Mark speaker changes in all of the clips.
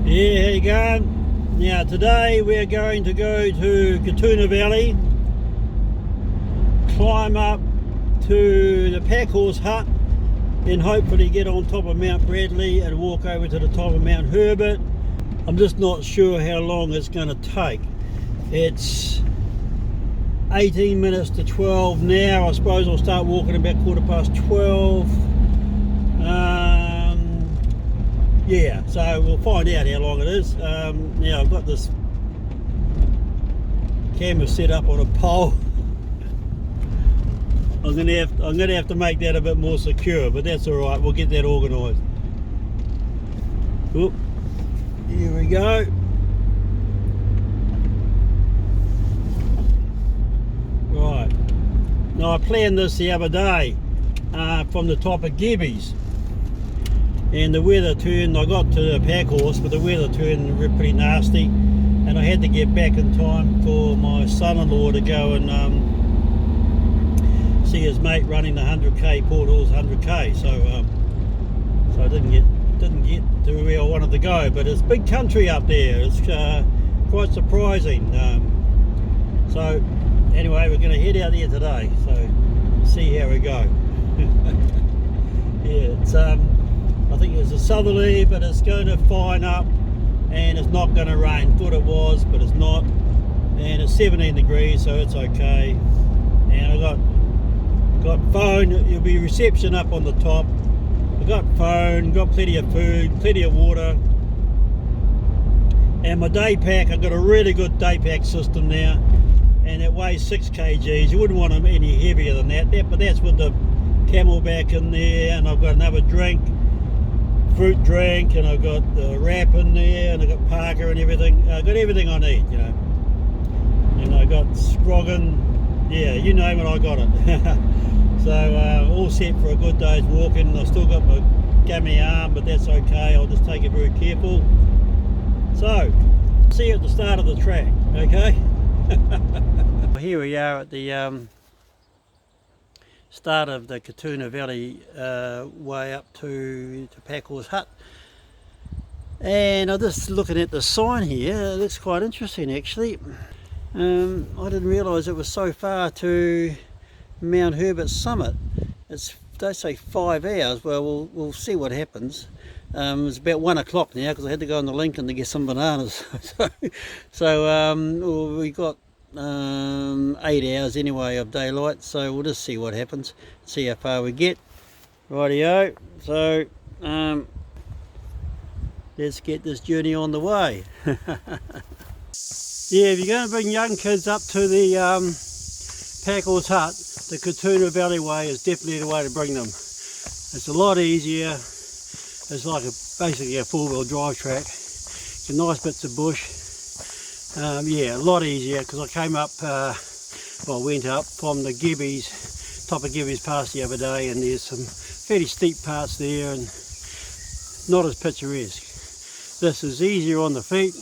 Speaker 1: Yeah, how you going? Now today we're going to go to Katuna Valley, climb up to the pack horse hut, and hopefully get on top of Mount Bradley and walk over to the top of Mount Herbert. I'm just not sure how long it's going to take. It's 18 minutes to 12 now. I suppose I'll start walking about 12:15. Yeah, so we'll find out how long it is. Now I've got this camera set up on a pole. I'm gonna have to make that a bit more secure, but that's all right. We'll get that organised. Oop, here we go. Right. Now I planned this the other day from the top of Gibbies. And the weather turned. I got to the pack horse, but the weather turned pretty nasty, and I had to get back in time for my son-in-law to go and see his mate running the 100k Port Hills 100k. So I didn't get to where I wanted to go. But it's big country up there. It's quite surprising. So anyway, we're going to head out there today. So see how we go. Yeah, it's I think it's a southerly, but it's going to fine up and it's not going to rain. Thought it was, but it's not. And it's 17 degrees, so it's okay. And I got phone. There'll be reception up on the top. I got phone, got plenty of food, plenty of water. And my day pack, I've got a really good day pack system now. And it weighs 6 kgs. You wouldn't want them any heavier than that. But that's with the Camelback in there. And I've got another drink. Fruit drink, and I've got the wrap in there, and I've got Parker and everything. I've got everything I need, you know. And I got Spraggo, yeah, you name it, I got it. So all set for a good day's walking. I've still got my gummy arm, but that's okay. I'll just take it very careful. So, see you at the start of the track, okay? Here we are at the start of the Katuna Valley way up to Pack Horse Hut, and I'm just looking at the sign here. It looks quite interesting actually. I didn't realise it was so far to Mount Herbert summit. They say 5 hours. Well, we'll see what happens. It's about 1 o'clock now because I had to go on the Lincoln to get some bananas. so we got 8 hours anyway of daylight, so we'll just see what happens, see how far we get. Rightio, so let's get this journey on the way. Yeah, if you're going to bring young kids up to the Pack Horse Hut, the Katuna Valley way is definitely the way to bring them. It's a lot easier. It's like basically a four-wheel drive track. It's nice bits of bush. Yeah, a lot easier because I came up, went up from the Gibbies, top of Gibbies Pass the other day, and there's some fairly steep parts there and not as picturesque. This is easier on the feet,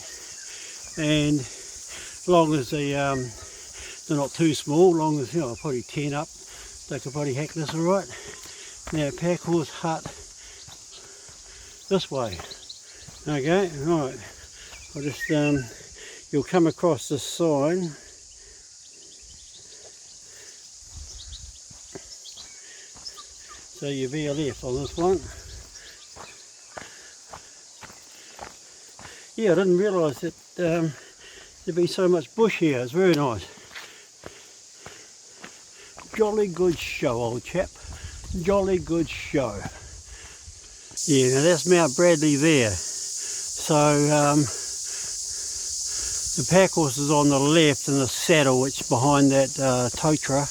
Speaker 1: and as long as they're not too small, long as, you know, probably 10 up, they could probably hack this alright. Now, Pack Horse Hut this way. Okay, alright. I'll just you'll come across this sign. So you veer left on this one. Yeah, I didn't realise that there'd be so much bush here. It's very nice. Jolly good show, old chap. Jolly good show. Yeah, now that's Mount Bradley there. So the pack horse is on the left and the saddle, which is behind that totra.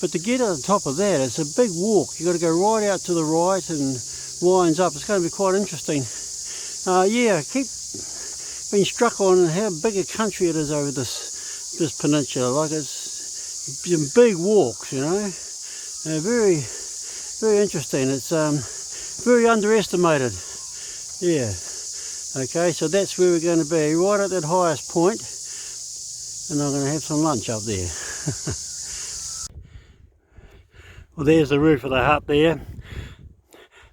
Speaker 1: But to get at the top of that, it's a big walk. You've got to go right out to the right and winds up. It's going to be quite interesting. Yeah, keep being struck on how big a country it is over this peninsula. Like it's some big walks, you know. Very, very interesting. It's very underestimated. Yeah. Okay, so that's where we're going to be, right at that highest point, and I'm going to have some lunch up there. Well, there's the roof of the hut there.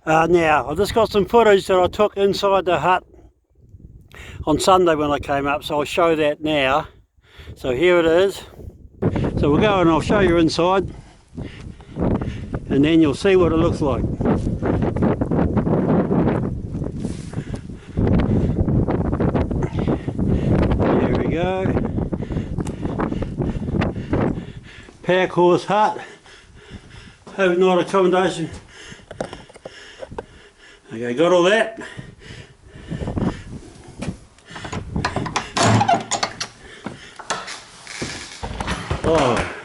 Speaker 1: Now, I've just got some footage that I took inside the hut on Sunday when I came up, so I'll show that now. So here it is. So we'll go and I'll show you inside, and then you'll see what it looks like. There we go. Pack horse hut, overnight accommodation. Okay, got all that. Oh,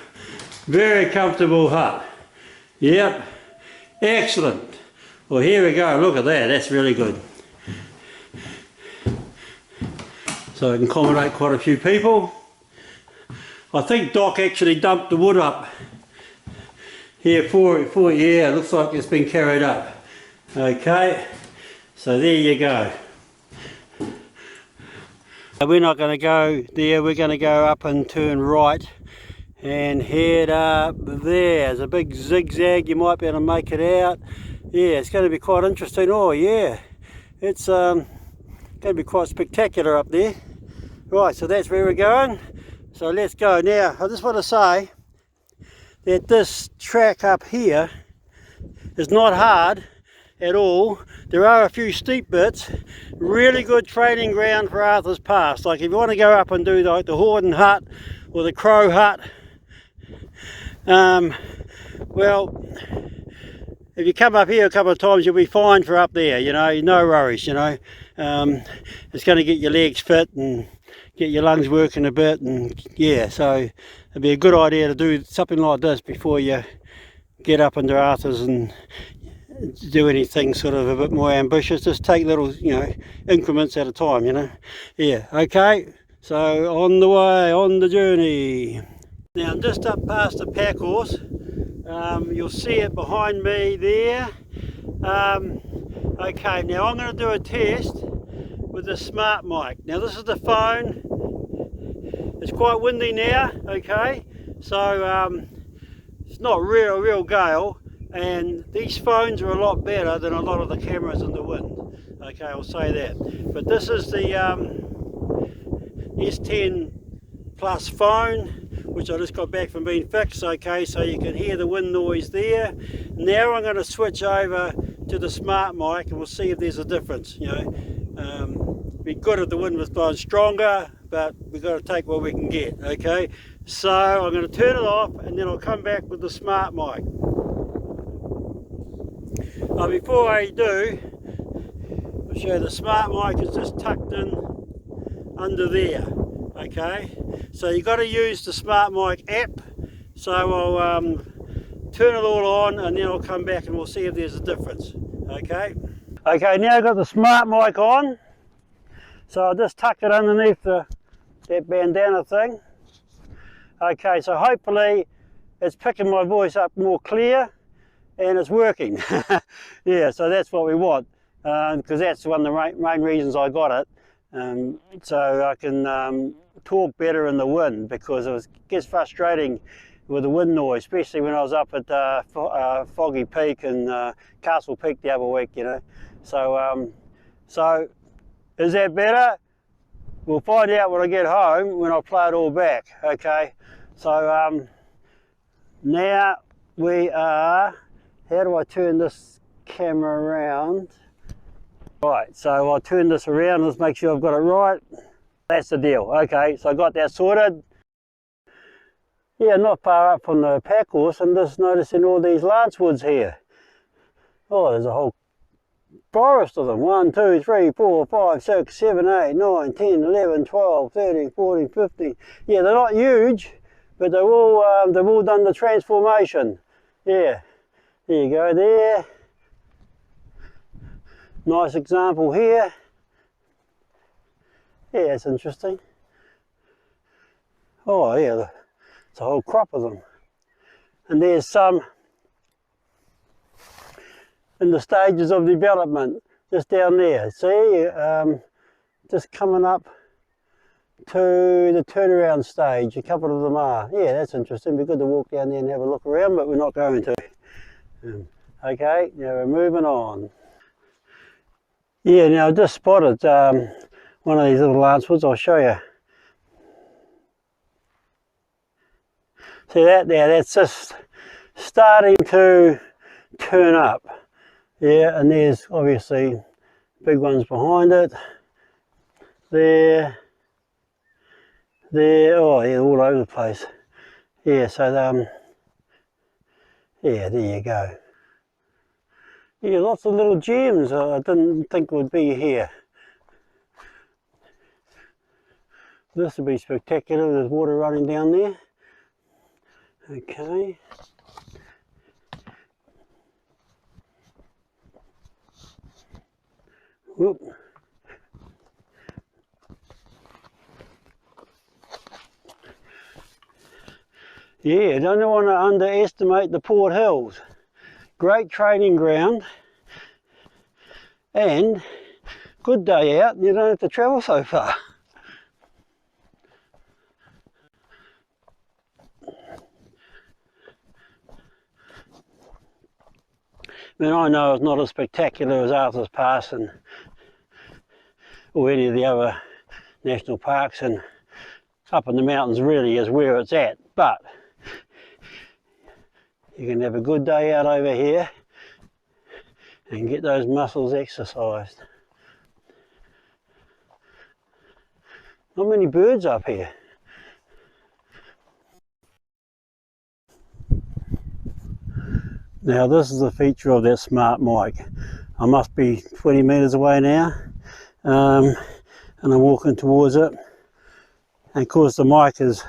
Speaker 1: very comfortable hut. Yep, excellent. Well, here we go. Look at that. That's really good. So I can accommodate quite a few people. I think Doc actually dumped the wood up here for yeah, it looks like it's been carried up. Okay, so there you go. We're not going to go there, we're going to go up and turn right and head up there. There's a big zigzag, you might be able to make it out. Yeah, it's going to be quite interesting. Oh yeah, it's going to be quite spectacular up there. Right, so that's where we're going. So let's go. Now, I just want to say that this track up here is not hard at all. There are a few steep bits. Really good training ground for Arthur's Pass. Like if you want to go up and do like the Horden Hut or the Crow Hut, well, if you come up here a couple of times, you'll be fine for up there, you know, no worries, you know. It's going to get your legs fit and get your lungs working a bit, and yeah, so it'd be a good idea to do something like this before you get up into Arthur's and do anything sort of a bit more ambitious. Just take little, you know, increments at a time, you know. Yeah, okay, so on the way, on the journey. Now I'm just up past the pack horse. You'll see it behind me there. Okay, now I'm going to do a test with the smart mic. Now this is the phone. It's quite windy now, okay, so it's not real gale, and these phones are a lot better than a lot of the cameras in the wind. Okay, I'll say that. But this is the S10 Plus phone, which I just got back from being fixed. Okay, so you can hear the wind noise there. Now I'm going to switch over to the smart mic and we'll see if there's a difference. You know, be good if the wind was blowing stronger, but we've got to take what we can get. Okay, so I'm going to turn it off and then I'll come back with the smart mic. Before I do, I'll show you the smart mic is just tucked in under there. Okay, so you've got to use the smart mic app. So I'll turn it all on and then I'll come back and we'll see if there's a difference. Okay, now I've got the smart mic on, so I'll just tuck it underneath that bandana thing. Okay, so hopefully it's picking my voice up more clear and it's working. Yeah, so that's what we want, because that's one of the main reasons I got it. So I can talk better in the wind, because it gets frustrating with the wind noise, especially when I was up at Foggy Peak and Castle Peak the other week, you know. So, so is that better? We'll find out when I get home, when I play it all back. Okay, so now we are, how do I turn this camera around? Right, so I'll turn this around, let's make sure I've got it right. That's the deal. Okay, so I got that sorted. Yeah, not far up from the pack horse, and just noticing all these lance woods here. Oh, there's a whole forest of them. 1, 2, 3, 4, 5, 6, 7, 8, 9, 10, 11, 12, 13, 14, 15. Yeah, they're not huge, but they've all done the transformation. Yeah, there you go there. Nice example here. Yeah, it's interesting. Oh yeah, it's a whole crop of them. And there's some in the stages of development, just down there. See, just coming up to the turnaround stage, a couple of them are. Yeah, that's interesting. It'd be good to walk down there and have a look around, but we're not going to. Okay, now we're moving on. Yeah, now I just spotted one of these little lancewood. I'll show you. See that there? That's just starting to turn up. Yeah, and there's obviously big ones behind it. There, oh yeah, all over the place. Yeah, so yeah, there you go. Yeah, lots of little gems I didn't think would be here. This would be spectacular. There's water running down there. Okay. Whoop. Yeah, don't want to underestimate the Port Hills. Great training ground and good day out, you don't have to travel so far. I mean, I know it's not as spectacular as Arthur's Pass or any of the other national parks, and up in the mountains really is where it's at, but you can have a good day out over here and get those muscles exercised. Not many birds up here. Now this is a feature of that smart mic. I must be 20 metres away now, and I'm walking towards it, and of course the mic is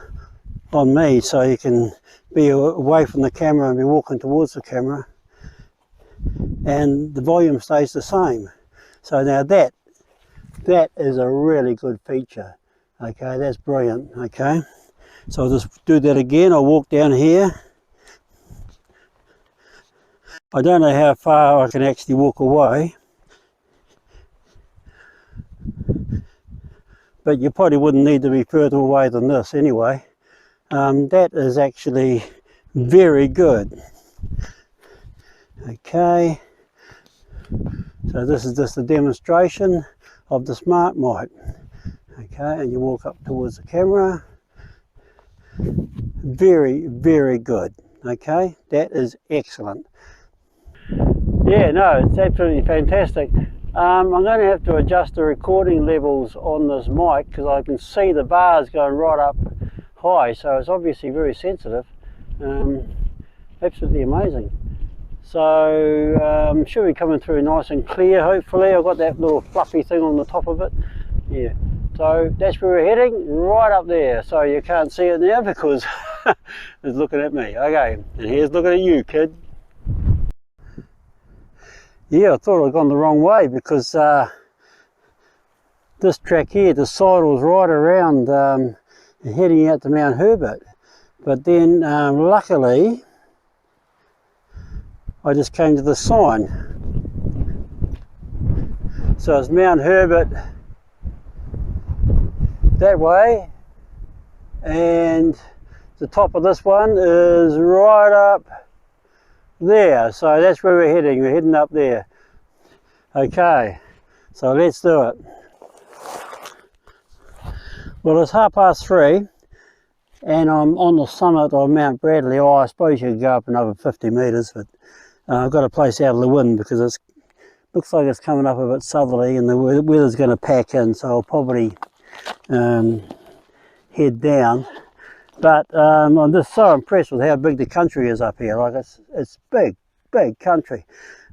Speaker 1: on me, so you can be away from the camera and be walking towards the camera, and the volume stays the same. So now that is a really good feature. Okay, that's brilliant. Okay, so I'll just do that again. I'll walk down here. I don't know how far I can actually walk away, but you probably wouldn't need to be further away than this anyway. That is actually very good. Okay, so this is just a demonstration of the smart mic. Okay, and you walk up towards the camera. Very, very good. Okay, that is excellent. Yeah, no, it's absolutely fantastic. I'm going to have to adjust the recording levels on this mic because I can see the bars going right up high, so it's obviously very sensitive. Absolutely amazing. So should be coming through nice and clear, hopefully. I've got that little fluffy thing on the top of it. Yeah, so that's where we're heading, right up there. So you can't see it now because it's looking at me. Okay, and here's looking at you, kid. Yeah, I thought I'd gone the wrong way because this track here, the sidle's right around heading out to Mount Herbert. But then luckily I just came to the sign. So it's Mount Herbert that way, and the top of this one is right up there. So that's where we're heading. We're heading up there. Okay, so let's do it. Well, it's 3:30 and I'm on the summit of Mount Bradley. Oh, I suppose you could go up another 50 metres, but I've got a place out of the wind because it looks like it's coming up a bit southerly and the weather's going to pack in, so I'll probably head down. But I'm just so impressed with how big the country is up here. Like it's big country.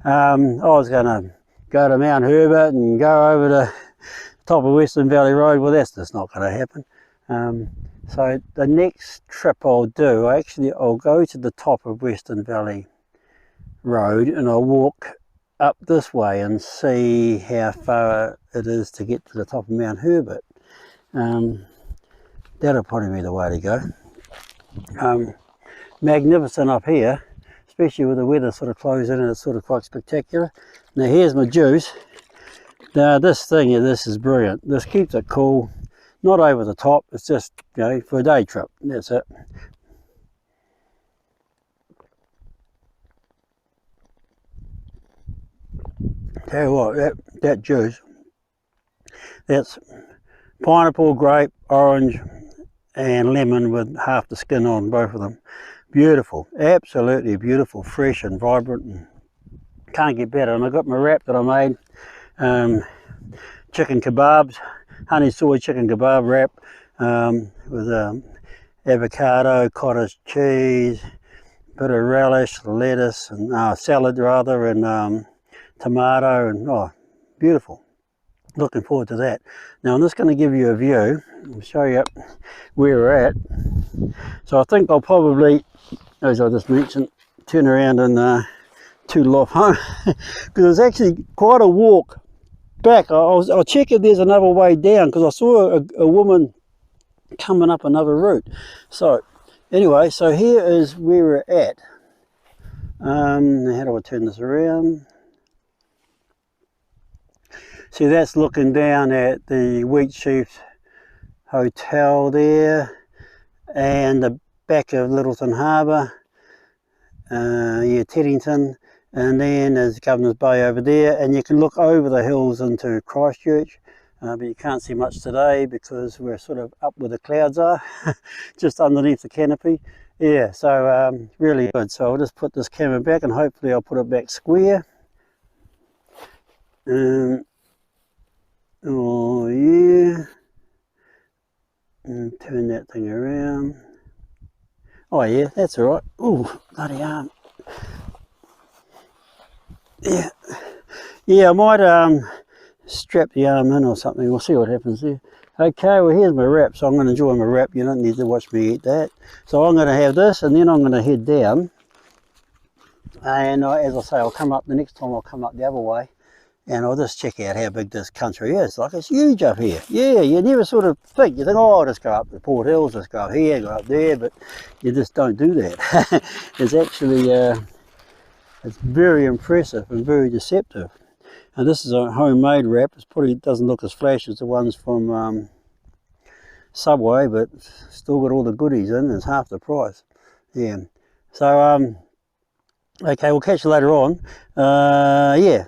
Speaker 1: I was going to go to Mount Herbert and go over to top of Western Valley Road. Well, that's just not going to happen. So the next trip I'll do, I'll go to the top of Western Valley Road and I'll walk up this way and see how far it is to get to the top of Mount Herbert. That'll probably be the way to go. Magnificent up here, especially with the weather sort of closing in. It's sort of quite spectacular. Now here's my juice. Now this thing here, this is brilliant. This keeps it cool, not over the top. It's just, you know, for a day trip. That's it. Tell you what, that juice, that's Pineapple, grape, orange and lemon with half the skin on both of them. Beautiful, absolutely beautiful, fresh and vibrant, and can't get better. And I got my wrap that I made, chicken kebabs, honey soy chicken kebab wrap with avocado, cottage cheese, bit of relish, lettuce, and salad rather, and tomato, and oh, beautiful. Looking forward to that. Now I'm just going to give you a view and show you where we're at. So I think I'll probably, as I just mentioned, turn around and tootle off home because it's actually quite a walk back. I'll check if there's another way down because I saw a woman coming up another route. So anyway, so here is where we're at. How do I turn this around? See, that's looking down at the Wheatsheaf Hotel there and the back of Littleton Harbour, Teddington, and then there's Governor's Bay over there, and you can look over the hills into Christchurch, but you can't see much today because we're sort of up where the clouds are, just underneath the canopy. Yeah, so really good. So I'll just put this camera back and hopefully I'll put it back square. Oh yeah, and turn that thing around. Oh yeah, that's all right. Oh, bloody arm. Yeah, I might strap the arm in or something. We'll see what happens there. Okay, well here's my wrap, so I'm going to enjoy my wrap. You don't need to watch me eat that. So I'm going to have this, and then I'm going to head down. And as I say, I'll come up the next time. I'll come up the other way, and I'll just check out how big this country is. Like, it's huge up here. Yeah, you never sort of think. You think, oh, I'll just go up the Port Hills, just go up here, go up there, but you just don't do that. It's actually, it's very impressive and very deceptive. And this is a homemade wrap. It probably doesn't look as flash as the ones from Subway, but still got all the goodies in. It's half the price. Yeah. So, okay, we'll catch you later on. Yeah.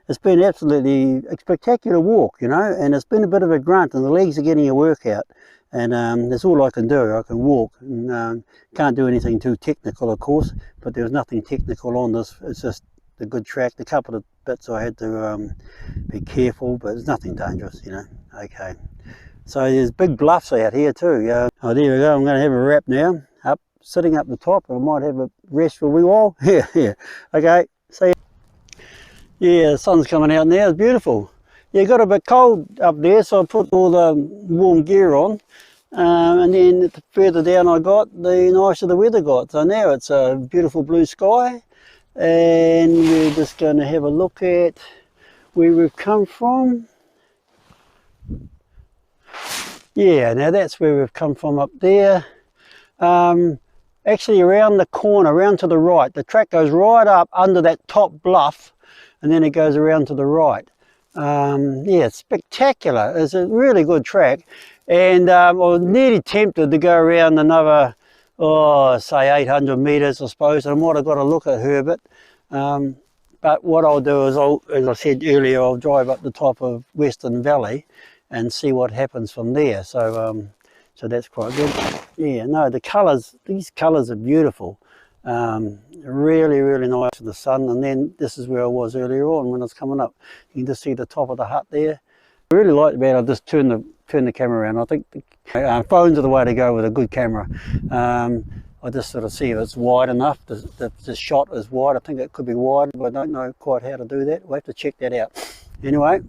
Speaker 1: It's been absolutely a spectacular walk, you know, and it's been a bit of a grunt, and the legs are getting a workout, and that's all I can do. I can walk, and can't do anything too technical, of course, but there's nothing technical on this. It's just a good track. A couple of bits I had to be careful, but it's nothing dangerous, you know. Okay, so there's big bluffs out here too. Oh, there we go. I'm going to have a wrap now, up, sitting up the top, and I might have a rest for a wee while. Yeah. Okay, see you. Yeah, the sun's coming out now. It's beautiful. Yeah, it got a bit cold up there, so I put all the warm gear on, and then the further down I got, the nicer the weather got. So now it's a beautiful blue sky, and we're just going to have a look at where we've come from. Yeah, now that's where we've come from up there. Actually around the corner, around to the right. The track goes right up under that top bluff, and then it goes around to the right. Yeah, it's spectacular. It's a really good track, and I was nearly tempted to go around another, say 800 metres, I suppose, and I might have got a look at Herbert. But what I'll do is, as I said earlier, I'll drive up the top of Western Valley and see what happens from there. So, so that's quite good. Yeah, no, the colours, these colours are beautiful. Really, really nice in the sun. And then this is where I was earlier on when I was coming up. You can just see the top of the hut there. I really like the bit. I'll just turn the camera around. I think the phones are the way to go with a good camera. I just sort of see if it's wide enough. The shot is wide. I think it could be wide, but I don't know quite how to do that. We'll have to check that out. Anyway,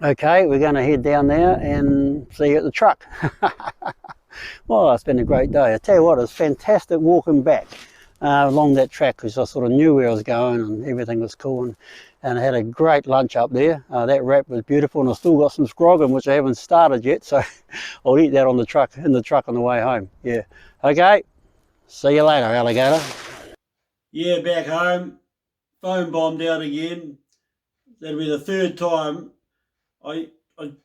Speaker 1: okay, we're going to head down there and see you at the truck. Well, it's been a great day. I tell you what, it was fantastic walking back along that track because I sort of knew where I was going and everything was cool. And I had a great lunch up there. That wrap was beautiful, and I still got some Spraggo, which I haven't started yet. So I'll eat that on the truck, in the truck on the way home. Yeah. Okay. See you later, alligator. Yeah, back home. Phone bombed out again. That'll be the third time. I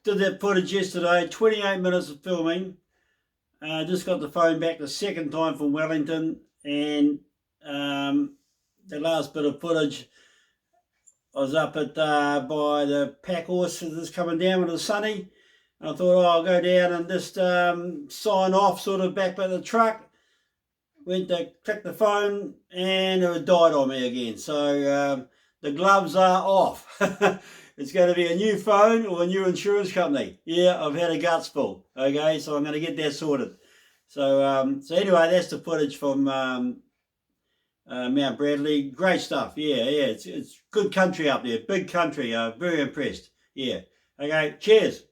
Speaker 1: did that footage yesterday, 28 minutes of filming. I just got the phone back the second time from Wellington, and the last bit of footage, I was up at by the pack horses coming down when it was sunny. And I thought, oh, I'll go down and just sign off, sort of back by the truck. Went to click the phone and it died on me again. So the gloves are off. It's going to be a new phone or a new insurance company. Yeah, I've had a guts full. Okay, so I'm going to get that sorted. So so anyway, that's the footage from Mount Bradley. Great stuff. Yeah, it's good country up there. Big country. Very impressed. Yeah. Okay, cheers.